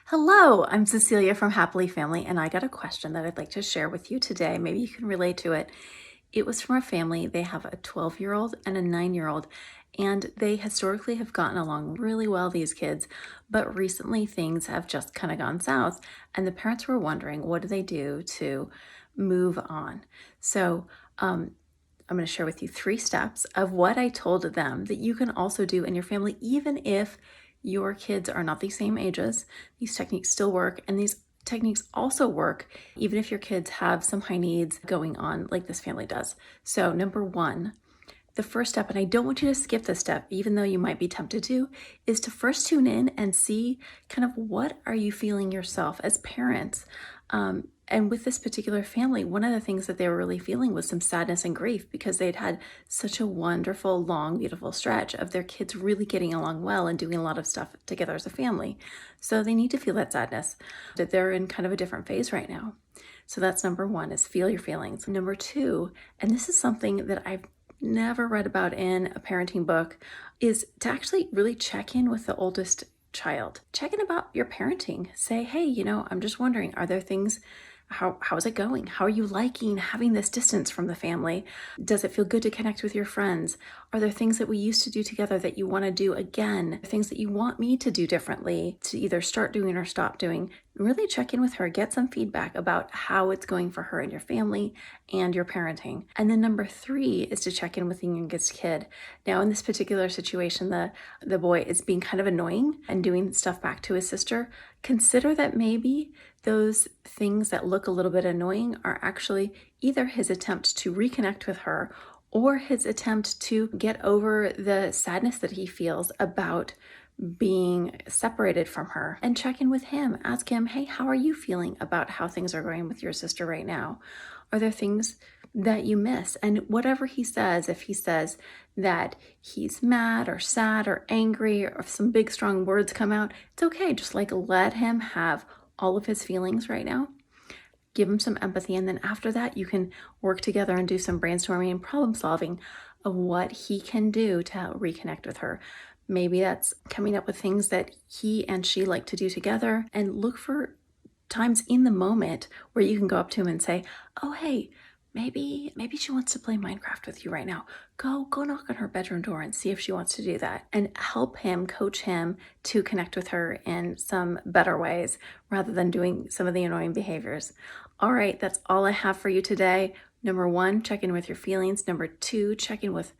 Hello, I'm Cecilia from Happily Family, and I got a question that I'd like to share with you today. Maybe you can relate to it. It was from a family. They have a 12-year-old and a 9-year-old, and they historically have gotten along really well, these kids, but recently things have just kind of gone south, and the parents were wondering, what do they do to move on? So, I'm going to share with you 3 steps of what I told them that you can also do in your family, even if your kids are not the same ages. These techniques still work, and these techniques also work even if your kids have some high needs going on like this family does. So number one, the first step, and I don't want you to skip this step, even though you might be tempted to, is to first tune in and see kind of what are you feeling yourself as parents. And with this particular family, one of the things that they were really feeling was some sadness and grief because they'd had such a wonderful, long, beautiful stretch of their kids really getting along well and doing a lot of stuff together as a family. So they need to feel that sadness, that they're in kind of a different phase right now. So that's number one, is feel your feelings. Number two, and this is something that I've never read about in a parenting book, is to actually really check in with the oldest child. Check in about your parenting. Say, hey, I'm just wondering, are there things, how's it going? How are you liking having this distance from the family? Does it feel good to connect with your friends? Are there things that we used to do together that you want to do again? Things that you want me to do differently, to either start doing or stop doing? Really check in with her, get some feedback about how it's going for her and your family and your parenting. And then number 3 is to check in with the youngest kid. Now, in this particular situation, the boy is being kind of annoying and doing stuff back to his sister. Consider that maybe those things that look a little bit annoying are actually either his attempt to reconnect with her or his attempt to get over the sadness that he feels about being separated from her. And check in with him. Ask him, hey, how are you feeling about how things are going with your sister right now? Are there things that you miss? And whatever he says, if he says that he's mad or sad or angry, or if some big strong words come out, it's okay. Just like let him have all of his feelings right now. Give him some empathy. And then after that, you can work together and do some brainstorming and problem solving of what he can do to reconnect with her. Maybe that's coming up with things that he and she like to do together, and look for times in the moment where you can go up to him and say, oh, hey, maybe she wants to play Minecraft with you right now. Go knock on her bedroom door and see if she wants to do that, and help him, coach him to connect with her in some better ways rather than doing some of the annoying behaviors. All right, that's all I have for you today. Number 1, check in with your feelings. Number 2, check in with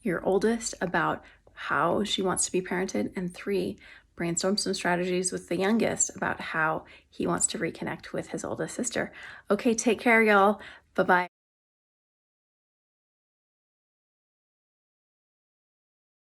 your oldest about how she wants to be parented. And 3, brainstorm some strategies with the youngest about how he wants to reconnect with his oldest sister. Okay, take care, y'all. Bye-bye.